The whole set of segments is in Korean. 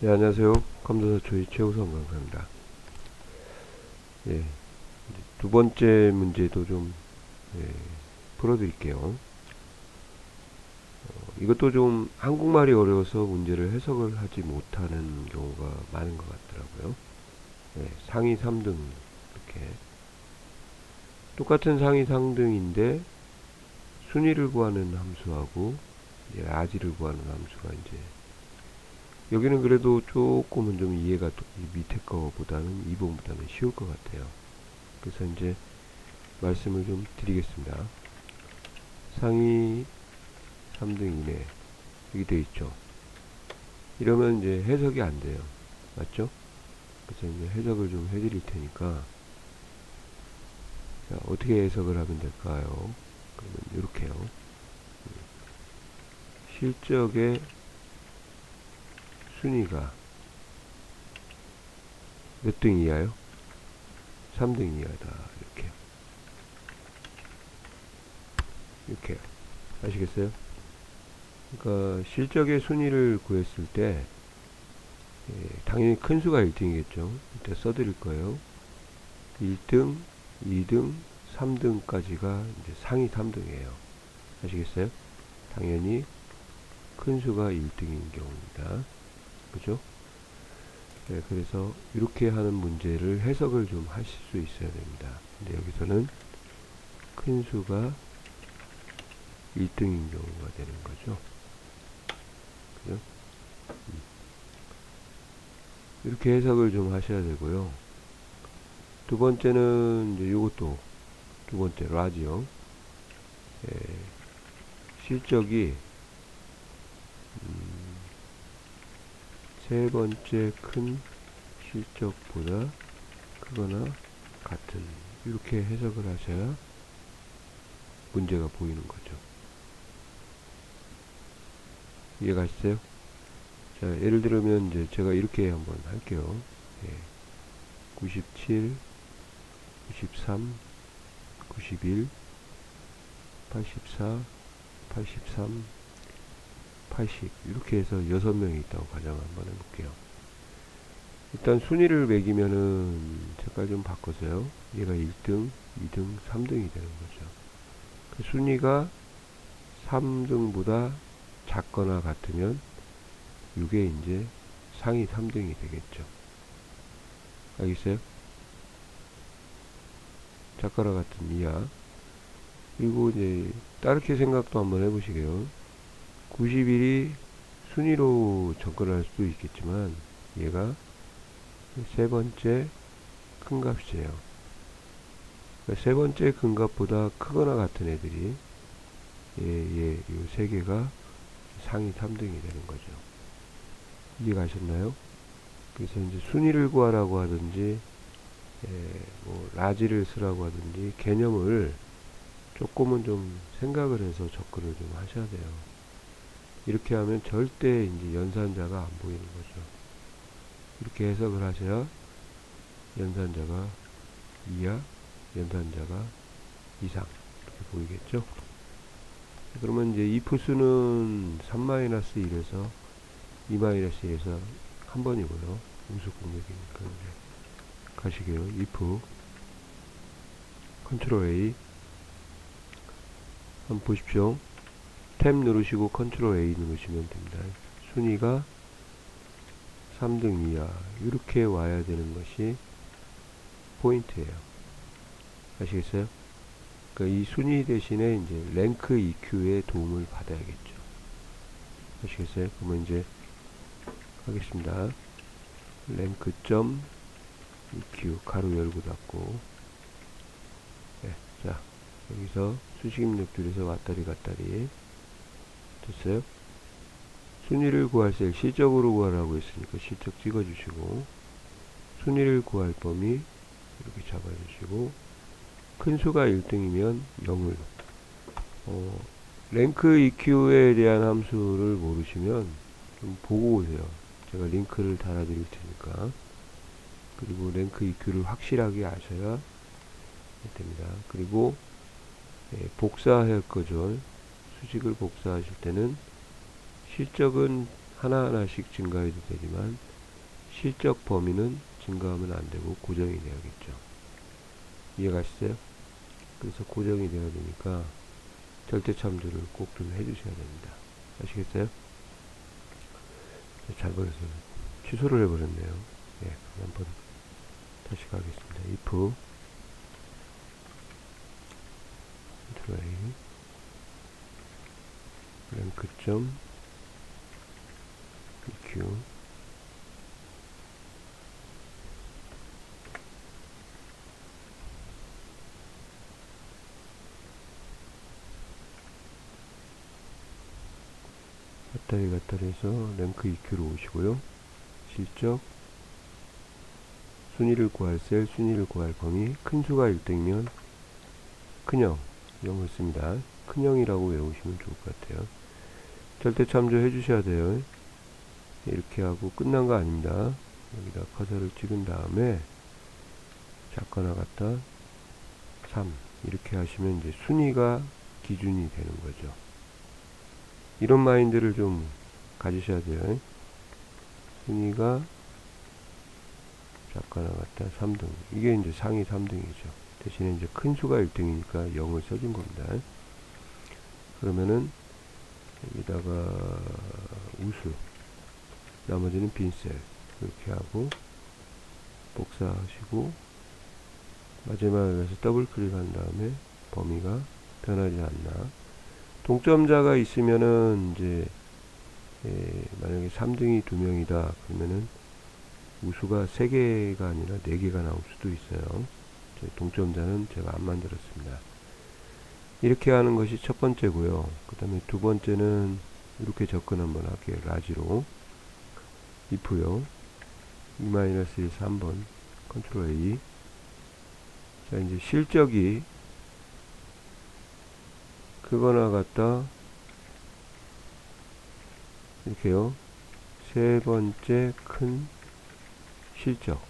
네, 안녕하세요. 컴퓨터 조이 최우선 강사입니다. 예, 두 번째 문제도 좀 예, 풀어드릴게요. 이것도 좀 한국말이 어려워서 문제를 해석을 하지 못하는 경우가 많은 것 같더라고요. 예, 상위 3등 이렇게 똑같은 상위 3등인데 순위를 구하는 함수하고 라지를 구하는 함수가 이제 여기는 그래도 조금은 좀 이해가 이 밑에 거보다는 이 부분보다는 쉬울 것 같아요. 그래서 이제 말씀을 좀 드리겠습니다. 상위 3등 이내 여기 되어 있죠. 이러면 이제 해석이 안 돼요. 맞죠? 그래서 이제 해석을 좀 해드릴 테니까 자, 어떻게 해석을 하면 될까요? 그러면 이렇게요. 실적의 순위가 몇 등 이하요? 3등 이하다. 이렇게 아시겠어요? 그러니까 실적의 순위를 구했을 때 당연히 큰 수가 1등이겠죠. 이때 써드릴 거예요. 1등, 2등, 3등까지가 이제 상위 3등이에요. 아시겠어요? 당연히 큰 수가 1등인 경우입니다. 그죠? 네, 그래서 이렇게 하는 문제를 해석을 좀 하실 수 있어야 됩니다. 근데 여기서는 큰 수가 1등인 경우가 되는 거죠. 그죠? 이렇게 해석을 좀 하셔야 되고요. 두 번째는 이제 이것도 두 번째 라지요. 예, 실적이 세 번째 큰 실적보다 크거나 같은 이렇게 해석을 하셔야 문제가 보이는 거죠. 이해가시죠? 자, 예를 들면 이제 제가 이렇게 한번 할게요. 예, 97, 93, 91, 84, 83, 80 이렇게 해서 6명이 있다고 가정 한번 해볼게요. 일단 순위를 매기면은 색깔 좀 바꿔서요. 얘가 1등, 2등, 3등이 되는 거죠. 그 순위가 3등보다 작거나 같으면 이게 이제 상위 3등이 되겠죠. 알겠어요? 작거나 같은 이하. 그리고 이제 다르게 생각도 한번 해보시게요. 91이 순위로 접근할 수도 있겠지만 얘가 세 번째 큰 값이에요. 세 번째 큰 값보다 크거나 같은 애들이 이 세 개가 상위 3등이 되는 거죠. 이해가셨나요? 그래서 이제 순위를 구하라고 하든지 뭐 라지를 쓰라고 하든지 개념을 조금은 좀 생각을 해서 접근을 좀 하셔야 돼요. 이렇게 하면 절대 이제 연산자가 안 보이는 거죠. 이렇게 해석을 하셔야 연산자가 이하, 연산자가 이상 이렇게 보이겠죠. 그러면 이제 if 수는 3-1에서 2-1에서 한 번이고요. 우수 공격이니까 이제 가시게요. if 컨트롤 A 한번 보십시오. 탭 누르시고 컨트롤 A 누르시면 됩니다. 순위가 3등 이하 이렇게 와야 되는 것이 포인트예요. 아시겠어요? 그러니까 이 순위 대신에 이제 랭크 EQ의 도움을 받아야겠죠. 아시겠어요? 그러면 이제 하겠습니다. 랭크.EQ 가로 열고 닫고 네, 자 여기서 수식 입력 줄에서 왔다리 갔다리 됐어요? 순위를 구할 셀 실적으로 구하라고 했으니까 실적 찍어주시고 순위를 구할 범위 이렇게 잡아주시고 큰 수가 1등이면 0을 랭크 EQ에 대한 함수를 모르시면 좀 보고 오세요. 제가 링크를 달아드릴 테니까. 그리고 랭크 EQ를 확실하게 아셔야 됩니다. 그리고 복사할 거죠. 수식을 복사하실 때는 실적은 하나하나씩 증가해도 되지만 실적 범위는 증가하면 안 되고 고정이 돼야겠죠. 이해가시죠? 그래서 고정이 돼야 되니까 절대 참조를 꼭 좀 해주셔야 됩니다. 아시겠어요? 잘 버려서 취소를 해버렸네요. 예, 한번 다시 가겠습니다. if try 랭크 점 eq 갔다리 해서 랭크 EQ로 오시고요. 실적 순위를 구할 셀, 순위를 구할 범위, 큰 수가 1등이면 큰형 0을 씁니다. 큰형이라고 외우시면 좋을 것 같아요. 절대 참조해 주셔야 돼요. 이렇게 하고 끝난 거 아닙니다. 여기다 커서를 찍은 다음에 작거나 갖다 3 이렇게 하시면 이제 순위가 기준이 되는 거죠. 이런 마인드를 좀 가지셔야 돼요. 순위가 작거나 같다 3등. 이게 이제 상위 3등이죠. 대신에 이제 큰 수가 1등이니까 0을 써준 겁니다. 그러면은 여기다가 우수, 나머지는 빈셀 이렇게 하고 복사하시고 마지막에 가서 더블 클릭한 다음에 범위가 변하지 않나. 동점자가 있으면은 이제 만약에 3등이 2명이다 그러면은 우수가 3개가 아니라 4개가 나올 수도 있어요. 동점자는 제가 안 만들었습니다. 이렇게 하는 것이 첫 번째고요. 그 다음에 두 번째는 이렇게 접근 한번 할게요. 라지로 if요. E-1에서 한번 컨트롤 A. 자, 이제 실적이 크거나 같다 이렇게요. 세 번째 큰 실적,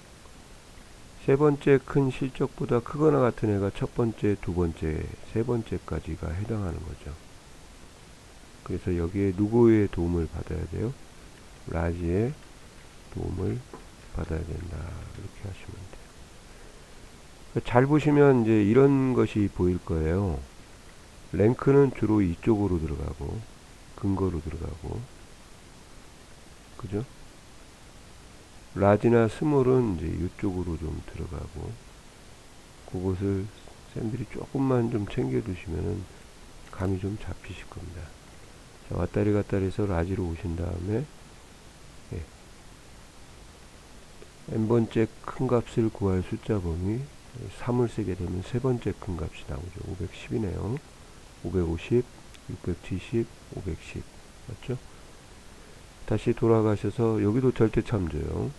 세 번째 큰 실적보다 크거나 같은 애가 첫 번째, 두 번째, 세 번째까지가 해당하는 거죠. 그래서 여기에 누구의 도움을 받아야 돼요? 라지의 도움을 받아야 된다. 이렇게 하시면 돼요. 잘 보시면 이제 이런 것이 보일 거예요. 랭크는 주로 이쪽으로 들어가고 근거로 들어가고, 그죠? 라지나 스몰은 이제 이쪽으로 좀 들어가고, 그것을 샌들이 조금만 좀 챙겨 두시면은 감이 좀 잡히실 겁니다. 자, 왔다리 갔다리 해서 라지로 오신 다음에 n번째 큰 값을 구할 숫자 범위 3을 쓰게 되면 세 번째 큰 값이 나오죠. 510이네요. 550, 670, 510 맞죠? 다시 돌아가셔서 여기도 절대 참조요.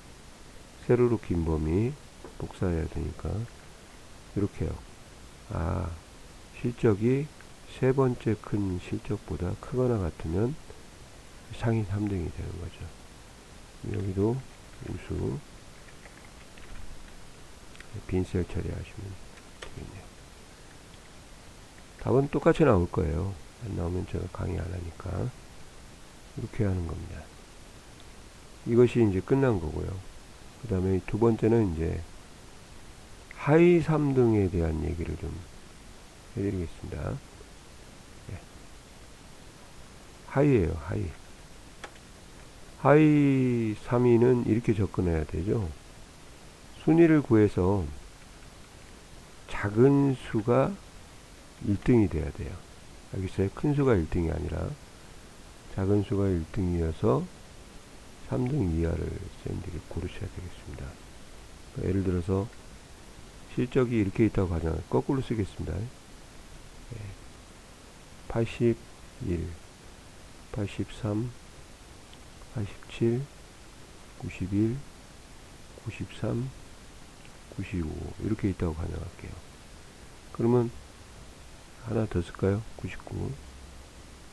세로로 긴 범위 복사해야 되니까 이렇게 해요. 아, 실적이 세 번째 큰 실적보다 크거나 같으면 상위 3등이 되는 거죠. 여기도 우수 빈셀 처리하시면 되겠네요. 답은 똑같이 나올 거예요. 안 나오면 제가 강의 안 하니까 이렇게 하는 겁니다. 이것이 이제 끝난 거고요. 그 다음에 두 번째는 이제 하위 3등에 대한 얘기를 좀 해드리겠습니다. 네. 하위에요, 하위. 하위 3위는 이렇게 접근해야 되죠. 순위를 구해서 작은 수가 1등이 돼야 돼요. 알겠어요? 큰 수가 1등이 아니라 작은 수가 1등이어서 3등 이하를 샌들이 고르셔야 되겠습니다. 예를 들어서 실적이 이렇게 있다고 가정하면 거꾸로 쓰겠습니다. 81, 83, 87, 91, 93, 95 이렇게 있다고 가정할게요. 그러면 하나 더 쓸까요? 99.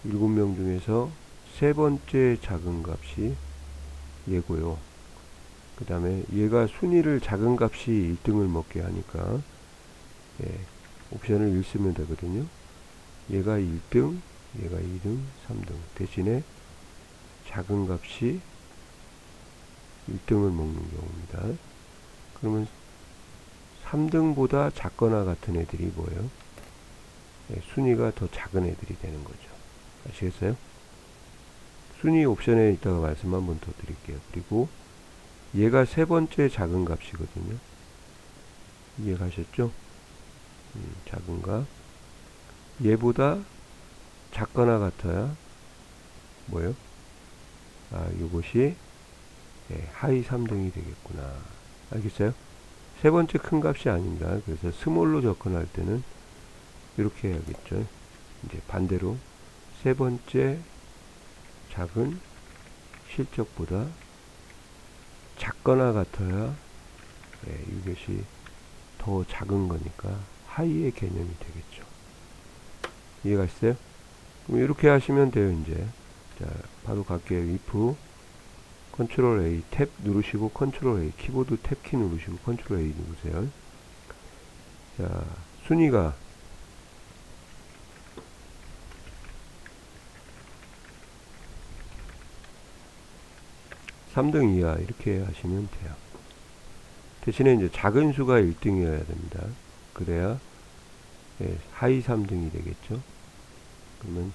7명 중에서 세 번째 작은 값이 얘고요. 그 다음에 얘가 순위를 작은 값이 1등을 먹게 하니까 옵션을 1 쓰면 되거든요. 얘가 1등, 얘가 2등, 3등. 대신에 작은 값이 1등을 먹는 경우입니다. 그러면 3등보다 작거나 같은 애들이 뭐예요? 네, 순위가 더 작은 애들이 되는 거죠. 아시겠어요? 순위 옵션에 이따가 말씀 한번 더 드릴게요. 그리고 얘가 세 번째 작은 값이거든요. 이해가셨죠? 작은 값. 얘보다 작거나 같아야 뭐예요? 이것이 하위 3등이 되겠구나. 알겠어요? 세 번째 큰 값이 아닙니다. 그래서 스몰로 접근할 때는 이렇게 해야겠죠. 이제 반대로 세 번째 작은 실적보다 작거나 같아야 이것이 더 작은 거니까 하위의 개념이 되겠죠. 이해가시어요? 그럼 이렇게 하시면 돼요. 이제 자, 바로 갈게요. if 컨트롤 A 탭 누르시고 컨트롤 A 키보드 탭키 누르시고 컨트롤 A 누르세요. 자, 순위가 (3등) 이하 이렇게 하시면 돼요. 대신에 이제 작은 수가 1등이어야 됩니다. 그래야 하위 3등이 되겠죠. 그러면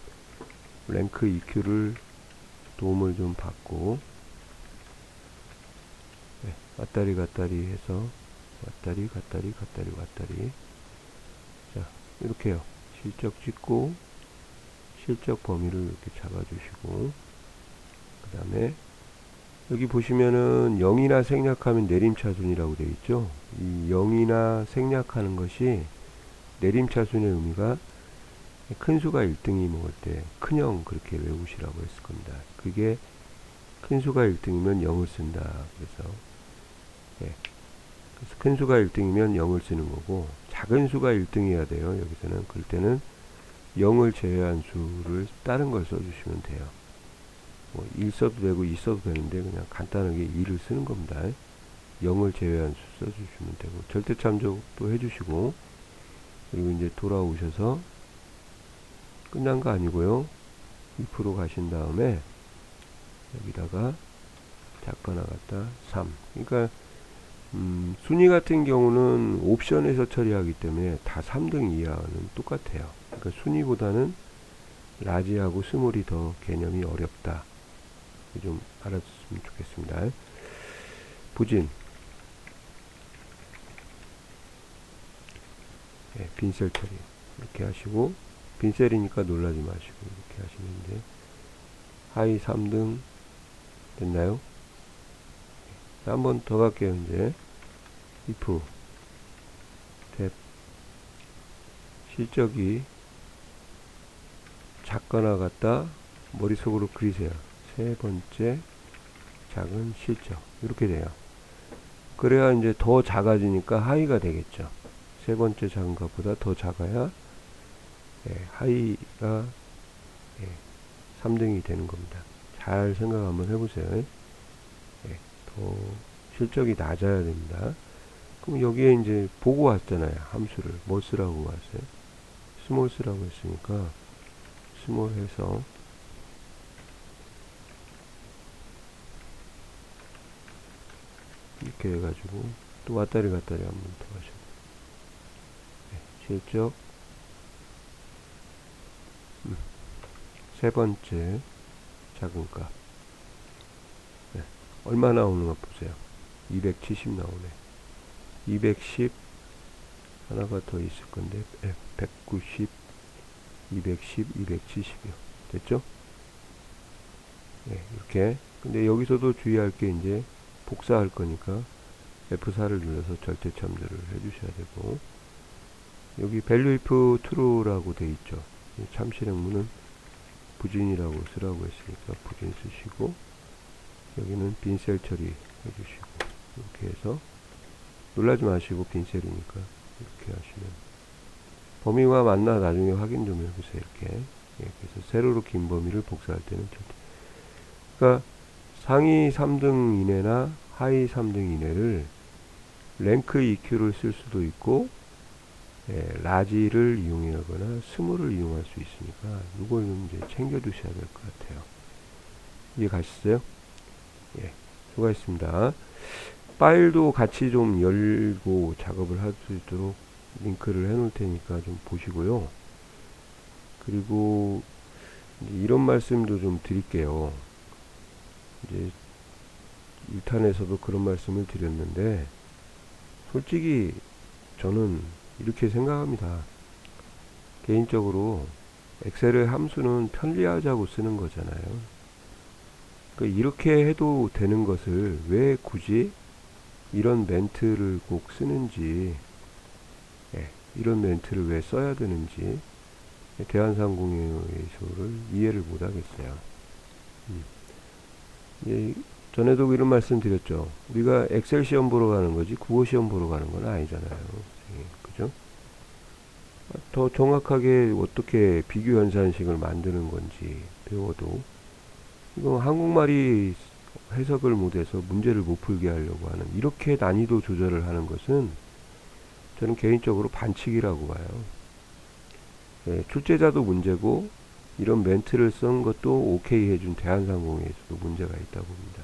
랭크 EQ를 도움을 좀 받고 왔다리 갔다리 해서 왔다리 갔다리 갔다리 왔다리. 자, 이렇게 해요. 실적 찍고 실적 범위를 이렇게 잡아주시고 그 다음에 여기 보시면은 0이나 생략하면 내림차순이라고 되어 있죠. 이 0이나 생략하는 것이 내림차순의 의미가 큰 수가 1등이 먹을 때 큰 0 그렇게 외우시라고 했을 겁니다. 그게 큰 수가 1등이면 0을 쓴다. 그래서 그래서 큰 수가 1등이면 0을 쓰는 거고 작은 수가 1등이어야 돼요. 여기서는 그럴 때는 0을 제외한 수를 다른 걸 써주시면 돼요. 뭐 1 써도 되고 2 써도 되는데 그냥 간단하게 2를 쓰는 겁니다. 0을 제외한 수 써주시면 되고 절대참조도 해주시고 그리고 이제 돌아오셔서 끝난 거 아니고요. 2% 가신 다음에 여기다가 작거나 같다 3. 그러니까 순위 같은 경우는 옵션에서 처리하기 때문에 다 3등 이하는 똑같아요. 그러니까 순위보다는 라지하고 스몰이 더 개념이 어렵다. 좀 알아줬으면 좋겠습니다. 부진 빈셀 처리 이렇게 하시고 빈셀이니까 놀라지 마시고 이렇게 하시면 이제 하위 3등 됐나요? 한 번 더 갈게요. 이제 if 탭 실적이 작거나 같다 머릿속으로 그리세요. 세 번째 작은 실적 이렇게 돼요. 그래야 이제 더 작아지니까 하위가 되겠죠. 세 번째 작은 것보다 더 작아야 하위가 3등이 되는 겁니다. 잘 생각 한번 해보세요. 더 실적이 낮아야 됩니다. 그럼 여기에 이제 보고 왔잖아요. 함수를 뭐 쓰라고 왔어요? 스몰 쓰라고 했으니까 스몰 해서 이렇게 해가지고 또 왔다리 갔다리 한번 더 하셔야 돼요. 실적 세 번째 작은 값 얼마 나오는 거 보세요. 270 나오네. 210 하나가 더 있을 건데 190 210 270이요. 됐죠? 이렇게. 근데 여기서도 주의할 게 이제 복사할 거니까 F4를 눌러서 절대 참조를 해주셔야 되고 여기 value if true라고 돼 있죠. 참실행문은 부진이라고 쓰라고 했으니까 부진 쓰시고 여기는 빈셀 처리 해주시고 이렇게 해서 놀라지 마시고 빈셀이니까 이렇게 하시면 범위와 맞나 나중에 확인 좀 해보세요. 이렇게 그래서 세로로 긴 범위를 복사할 때는 절대 그러니까 상위 3등 이내나 하위 3등 이내를 랭크 EQ를 쓸 수도 있고 라지를 이용하거나 스몰을 이용할 수 있으니까 이걸 좀 이제 챙겨 두셔야 될 것 같아요. 이해 가셨어요? 예, 수고하셨습니다. 파일도 같이 좀 열고 작업을 할 수 있도록 링크를 해 놓을 테니까 좀 보시고요. 그리고 이제 이런 말씀도 좀 드릴게요. 이제 1탄에서도 그런 말씀을 드렸는데, 솔직히 저는 이렇게 생각합니다. 개인적으로 엑셀의 함수는 편리하자고 쓰는 거잖아요. 그러니까 이렇게 해도 되는 것을 왜 굳이 이런 멘트를 꼭 쓰는지, 예, 이런 멘트를 왜 써야 되는지 대한상공회의소를 이해를 못 하겠어요. 예, 전에도 이런 말씀 드렸죠. 우리가 엑셀 시험 보러 가는 거지 국어 시험 보러 가는 건 아니잖아요. 예, 그죠? 더 정확하게 어떻게 비교 연산식을 만드는 건지 배워도, 이거 한국말이 해석을 못해서 문제를 못 풀게 하려고 하는, 이렇게 난이도 조절을 하는 것은 저는 개인적으로 반칙이라고 봐요. 예, 출제자도 문제고 이런 멘트를 쓴 것도 오케이 해준 대한상공회에서도 문제가 있다고 봅니다.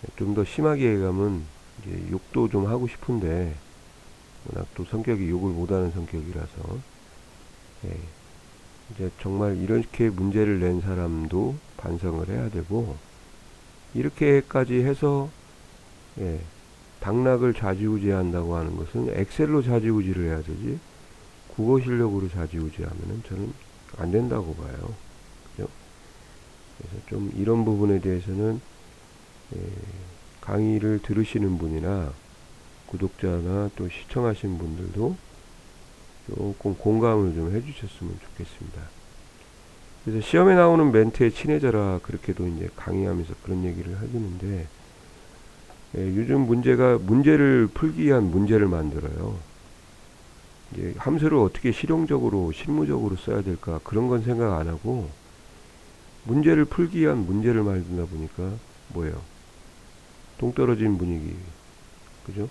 예, 좀 더 심하게 가면 이제 욕도 좀 하고 싶은데, 워낙 또 성격이 욕을 못하는 성격이라서, 예, 이제 정말 이렇게 문제를 낸 사람도 반성을 해야 되고, 이렇게까지 해서, 예, 당락을 좌지우지한다고 하는 것은 엑셀로 좌지우지를 해야 되지, 국어 실력으로 좌지우지하면은 저는 안 된다고 봐요. 그죠? 그래서 좀 이런 부분에 대해서는, 예, 강의를 들으시는 분이나 구독자나 또 시청하신 분들도 조금 공감을 좀 해주셨으면 좋겠습니다. 그래서 시험에 나오는 멘트에 친해져라, 그렇게도 이제 강의하면서 그런 얘기를 해주는데, 예, 요즘 문제가 문제를 풀기 위한 문제를 만들어요. 이제 함수를 어떻게 실용적으로 실무적으로 써야 될까, 그런 건 생각 안 하고 문제를 풀기 위한 문제를 만들다 보니까 뭐예요? 동떨어진 분위기, 그죠?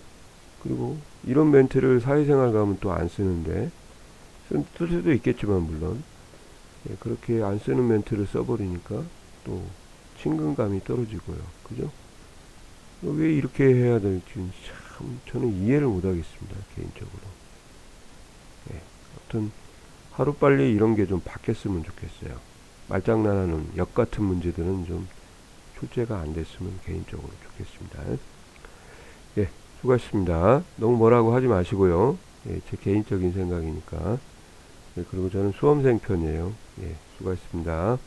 그리고 이런 멘트를 사회생활 가면 또 안 쓰는데, 쓸 수도 있겠지만 물론, 예, 그렇게 안 쓰는 멘트를 써버리니까 또 친근감이 떨어지고요. 그죠? 왜 이렇게 해야 될지 참 저는 이해를 못 하겠습니다. 개인적으로. 예, 아무튼 하루빨리 이런 게 좀 바뀌었으면 좋겠어요. 말장난하는 역 같은 문제들은 좀 출제가 안 됐으면 개인적으로 좋겠습니다. 예, 수고하셨습니다. 너무 뭐라고 하지 마시고요. 예, 제 개인적인 생각이니까. 예, 그리고 저는 수험생 편이에요. 예, 수고하셨습니다.